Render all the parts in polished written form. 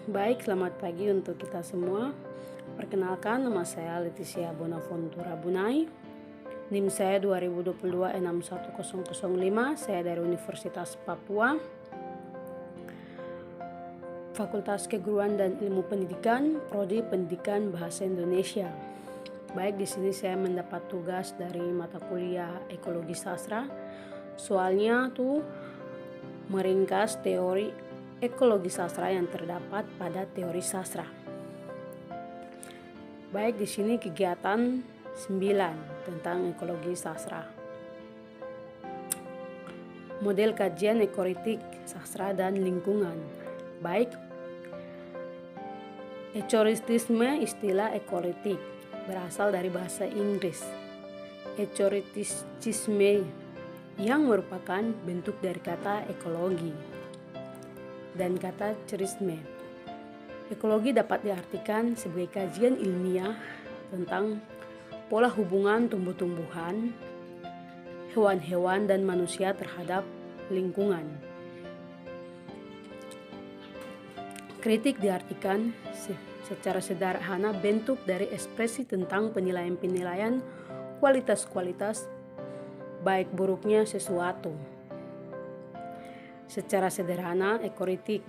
Baik, selamat pagi untuk kita semua. Perkenalkan, nama saya Leticia Bonaventura Bunai. NIM saya 2022 61005. Saya dari Universitas Papua. Fakultas Keguruan dan Ilmu Pendidikan, Prodi Pendidikan Bahasa Indonesia. Baik, di sini saya mendapat tugas dari mata kuliah Ekologi Sastra. Soalnya tuh meringkas teori ekologi sastra yang terdapat pada teori sastra. Baik, di sini kegiatan 9 tentang ekologi sastra. Model kajian ekoritik sastra dan lingkungan. Baik, ekoritisme, istilah ekoritik berasal dari bahasa Inggris. Ekoritisme yang merupakan bentuk dari kata ekologi dan kata cerisme. Ekologi dapat diartikan sebagai kajian ilmiah tentang pola hubungan tumbuh-tumbuhan, hewan-hewan, dan manusia terhadap lingkungan. Kritik diartikan secara sederhana bentuk dari ekspresi tentang penilaian-penilaian kualitas-kualitas baik buruknya sesuatu. Secara sederhana, ekoritik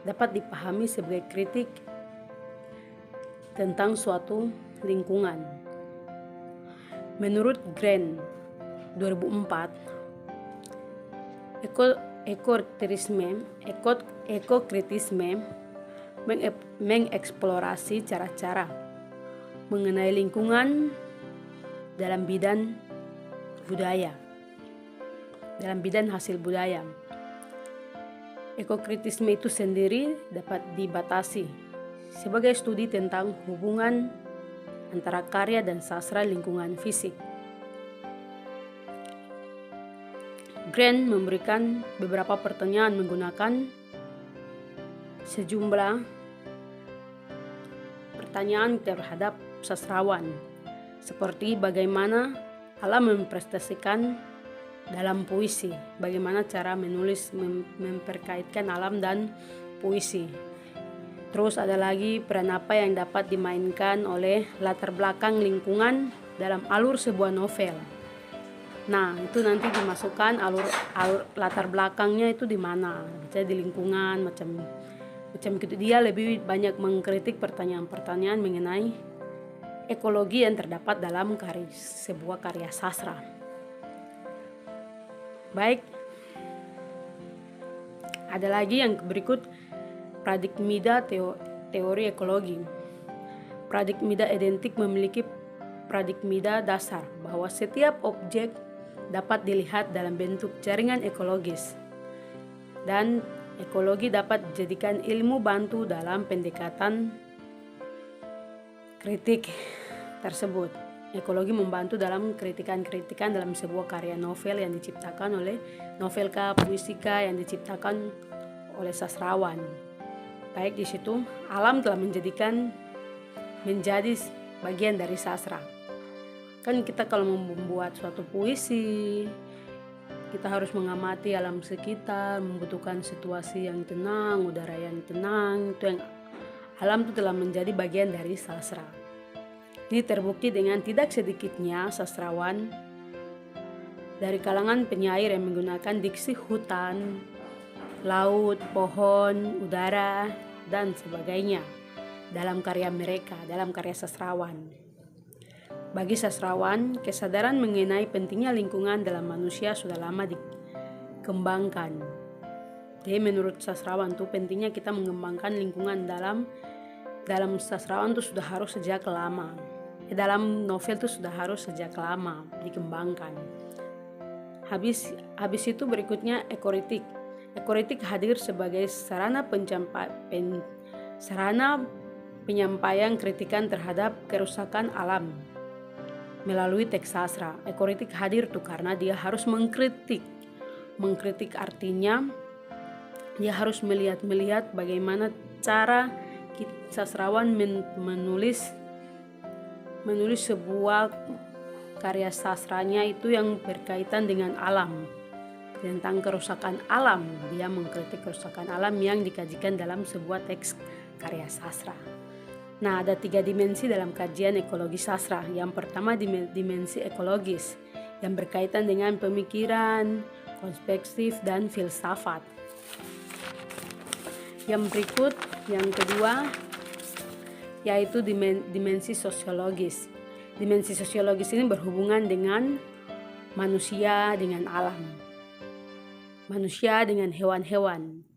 dapat dipahami sebagai kritik tentang suatu lingkungan. Menurut Green 2004, ekokritisme mengeksplorasi cara-cara mengenai lingkungan dalam bidang hasil budaya. Ekokritisme itu sendiri dapat dibatasi sebagai studi tentang hubungan antara karya dan sastra lingkungan fisik. Green memberikan beberapa pertanyaan menggunakan sejumlah pertanyaan terhadap sastrawan, seperti bagaimana alam memprestasikan dalam puisi, bagaimana cara menulis memperkaitkan alam dan puisi. Terus ada lagi peran apa yang dapat dimainkan oleh latar belakang lingkungan dalam alur sebuah novel. Nah, itu nanti dimasukkan alur latar belakangnya itu di mana, misalnya di lingkungan macam gitu. Dia lebih banyak mengkritik pertanyaan-pertanyaan mengenai ekologi yang terdapat dalam sebuah karya sastra. Baik, ada lagi yang berikut paradigmida teori ekologi. Paradigmida identik memiliki paradigmida dasar bahwa setiap objek dapat dilihat dalam bentuk jaringan ekologis, dan ekologi dapat dijadikan ilmu bantu dalam pendekatan kritik tersebut. Ekologi membantu dalam kritikan-kritikan dalam sebuah karya novel yang diciptakan oleh novelka, puisika yang diciptakan oleh sastrawan. Baik, di situ alam telah menjadi bagian dari sastra. Kan kita kalau membuat suatu puisi, kita harus mengamati alam sekitar, membutuhkan situasi yang tenang, udara yang tenang. Itu yang alam itu telah menjadi bagian dari sastra. Ini terbukti dengan tidak sedikitnya sastrawan dari kalangan penyair yang menggunakan diksi hutan, laut, pohon, udara, dan sebagainya dalam karya mereka, dalam karya sastrawan. Bagi sastrawan, kesadaran mengenai pentingnya lingkungan dalam manusia sudah lama dikembangkan. Jadi menurut sastrawan itu pentingnya kita mengembangkan lingkungan dalam sastrawan itu sudah harus sejak lama. Dalam novel itu sudah harus sejak lama dikembangkan. Habis itu berikutnya ekoritik. Ekoritik hadir sebagai sarana penyampaian kritikan terhadap kerusakan alam melalui teks sastra. Ekoritik hadir tuh karena dia harus mengkritik. Mengkritik artinya dia harus melihat bagaimana cara sastrawan menulis sebuah karya sastranya itu yang berkaitan dengan alam. tentang kerusakan alam. Dia mengkritik kerusakan alam yang dikajikan dalam sebuah teks karya sastra. Nah, ada 3 dimensi dalam kajian ekologi sastra. Yang pertama dimensi ekologis yang berkaitan dengan pemikiran, perspektif, dan filsafat. Yang berikut, yang kedua, yaitu dimensi sosiologis. Dimensi sosiologis ini berhubungan dengan manusia dengan alam, manusia dengan hewan-hewan.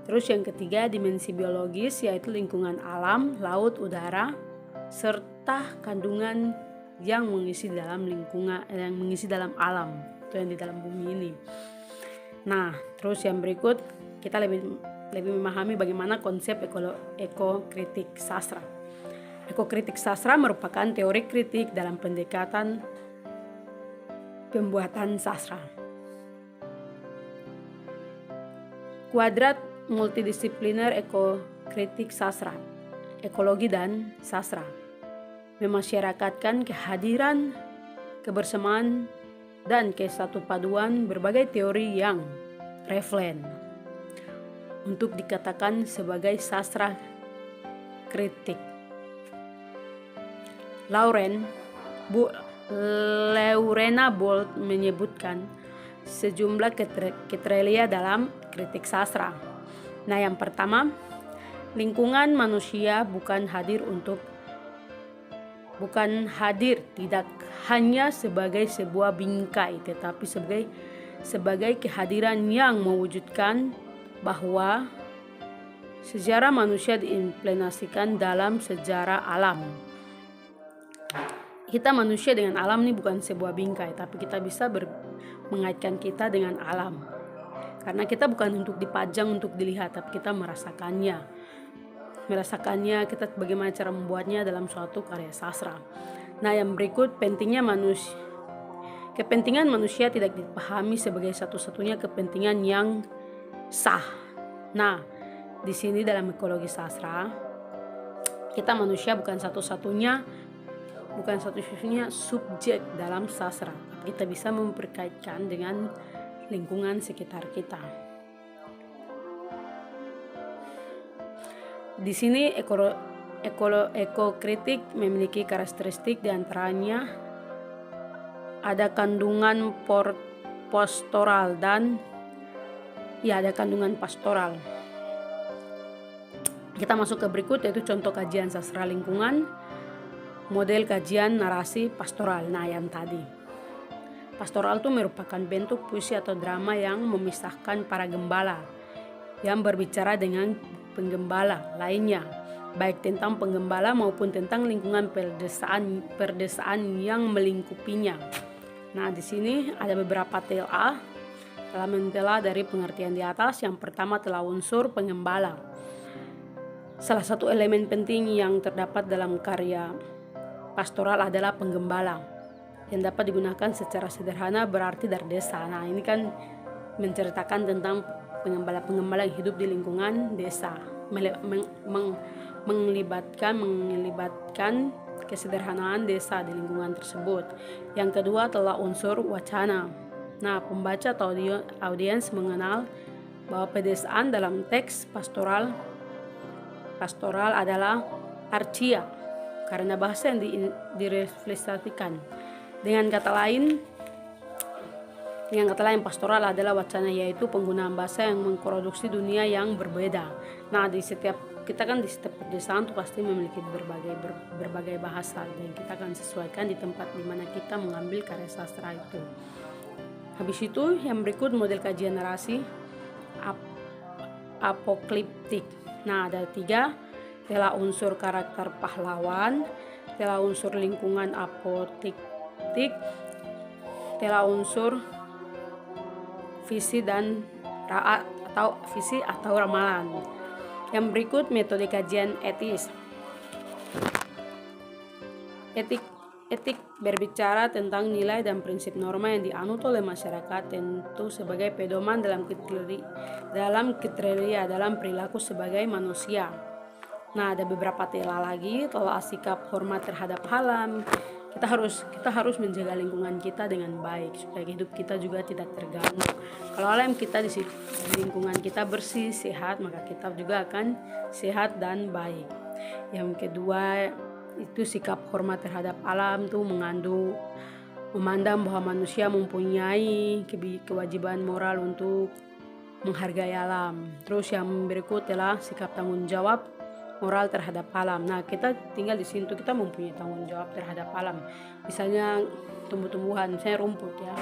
Terus yang ketiga, dimensi biologis, yaitu lingkungan alam, laut, udara, serta kandungan yang mengisi dalam lingkungan, yang mengisi dalam alam, itu yang di dalam bumi ini. Nah, terus yang berikut, kita lebih memahami bagaimana konsep ekokritik sastra. Ekokritik sastra merupakan teori kritik dalam pendekatan pembuatan sastra. Kuadrat multidisipliner ekokritik sastra, ekologi dan sastra, memasyarakatkan kehadiran, kebersamaan, dan kesatu paduan berbagai teori yang relevan untuk dikatakan sebagai sastra kritik. Lorena Bolt menyebutkan sejumlah kriteria dalam kritik sastra. Nah, yang pertama, lingkungan manusia bukan tidak hanya sebagai sebuah bingkai, tetapi sebagai kehadiran yang mewujudkan bahwa sejarah manusia diimplementasikan dalam sejarah alam. Kita manusia dengan alam ini bukan sebuah bingkai, tapi kita bisa mengaitkan kita dengan alam. Karena kita bukan untuk dipajang, untuk dilihat, tapi kita merasakannya, kita bagaimana cara membuatnya dalam suatu karya sastra. Nah, yang berikut, kepentingan manusia tidak dipahami sebagai satu-satunya kepentingan yang sah. Nah, di sini dalam ekologi sastra, kita manusia bukan satu-satunya subjek dalam sastra. Kita bisa memperkaitkan dengan lingkungan sekitar kita. Di sini ekokritik memiliki karakteristik, diantaranya ada kandungan pastoral ada kandungan pastoral. Kita masuk ke berikut, yaitu contoh kajian sastra lingkungan, model kajian narasi pastoral. Nah, yang tadi pastoral itu merupakan bentuk puisi atau drama yang memisahkan para gembala yang berbicara dengan penggembala lainnya, baik tentang penggembala maupun tentang lingkungan perdesaan yang melingkupinya. Nah, di sini ada beberapa TLA dalam mentela dari pengertian di atas. Yang pertama, telah unsur penggembala. Salah satu elemen penting yang terdapat dalam karya pastoral adalah penggembala, yang dapat digunakan secara sederhana berarti dari desa. Nah, ini kan menceritakan tentang penggembala yang hidup di lingkungan desa, melibatkan kesederhanaan desa di lingkungan tersebut. Yang kedua, telah unsur wacana. Nah, pembaca atau audiens mengenal bahwa pedesaan dalam teks pastoral adalah arcia karena bahasa yang direfleksikan. Dengan kata lain, pastoral adalah wacana, yaitu penggunaan bahasa yang mengproduksi dunia yang berbeda. Nah, di setiap pedesaan itu pasti memiliki berbagai bahasa, dan kita akan sesuaikan di tempat di mana kita mengambil karya sastra itu. Habis itu, yang berikut model kajian narasi apokaliptik. Nah, ada 3, telah unsur karakter pahlawan, telah unsur lingkungan apokaliptik, telah unsur visi atau ramalan. Yang berikut metode kajian etis. Etik berbicara tentang nilai dan prinsip norma yang dianut oleh masyarakat, tentu sebagai pedoman dalam perilaku sebagai manusia. Nah, ada beberapa telah lagi, telah sikap hormat terhadap alam, kita harus menjaga lingkungan kita dengan baik supaya hidup kita juga tidak terganggu. Kalau alam kita di lingkungan kita bersih, sehat, maka kita juga akan sehat dan baik. Yang kedua itu sikap hormat terhadap alam tuh mengandung memandang bahwa manusia mempunyai kewajiban moral untuk menghargai alam. Terus yang berikut adalah sikap tanggung jawab moral terhadap alam. Nah, kita tinggal di sini tuh kita mempunyai tanggung jawab terhadap alam. Misalnya tumbuh-tumbuhan, misalnya rumput ya.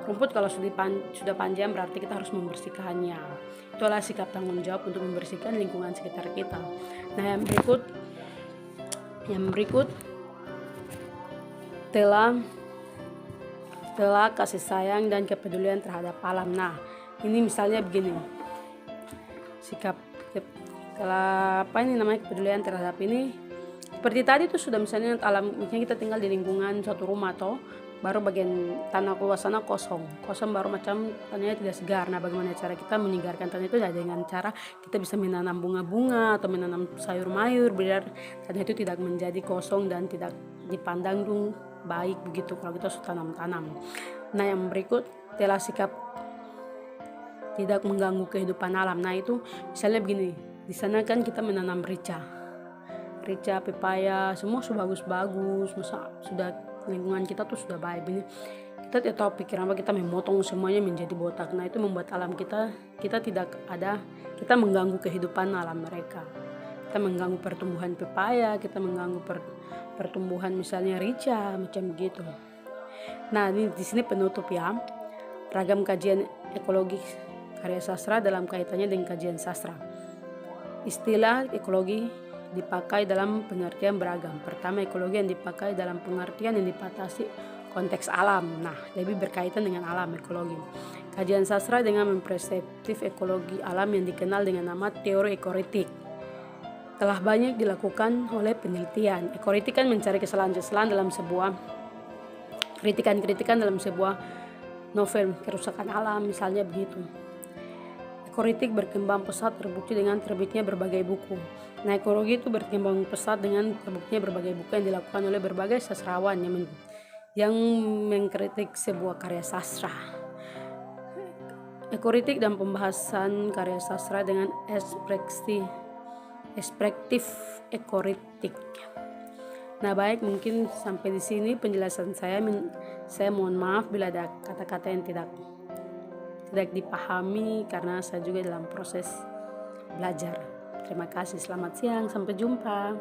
Rumput kalau sudah panjang berarti kita harus membersihkannya. Itulah sikap tanggung jawab untuk membersihkan lingkungan sekitar kita. Nah, yang berikut telah kasih sayang dan kepedulian terhadap alam. Nah, ini misalnya begini. Sikap kepedulian terhadap ini seperti tadi tuh sudah misalnya alam, misalnya kita tinggal di lingkungan suatu rumah atau baru bagian tanah luas sana kosong baru macam tanahnya tidak segar. Nah, bagaimana cara kita menyegarkan tanah itu? Dengan cara kita bisa menanam bunga-bunga atau menanam sayur-mayur biar tanah itu tidak menjadi kosong dan tidak dipandang tuh baik begitu kalau kita sudah tanam. Nah, yang berikut telah sikap tidak mengganggu kehidupan alam. Nah, itu misalnya begini. Di sana kan kita menanam rica, pepaya, semua sudah bagus-bagus. Masa sudah lingkungan kita tuh sudah baik ini. Kita tidak tahu pikiran apa kita memotong semuanya menjadi botak. Nah, itu membuat alam kita kita mengganggu kehidupan alam mereka. Kita mengganggu pertumbuhan pepaya, kita mengganggu pertumbuhan misalnya rica macam begitu. Nah, ini di sini penutup ya. Ragam kajian ekologi karya sastra dalam kaitannya dengan kajian sastra. Istilah ekologi dipakai dalam pengertian beragam. Pertama, ekologi yang dipakai dalam pengertian yang dibatasi konteks alam. Nah, lebih berkaitan dengan alam ekologi. Kajian sastra dengan memperspektif ekologi alam yang dikenal dengan nama teori ekoritik telah banyak dilakukan oleh penelitian. Ekoritik kan mencari kesalahan-kesalahan dalam sebuah kritikan dalam sebuah novel kerusakan alam misalnya begitu. Ekoritik berkembang pesat terbukti dengan terbitnya berbagai buku. Nah, ekologi itu berkembang pesat dengan terbuktinya berbagai buku yang dilakukan oleh berbagai sastrawan yang mengkritik sebuah karya sastra. Ekoritik dan pembahasan karya sastra dengan perspektif ekoritik. Nah, baik, mungkin sampai di sini penjelasan saya. Saya mohon maaf bila ada kata-kata yang tidak dipahami karena saya juga dalam proses belajar. Terima kasih, selamat siang, sampai jumpa.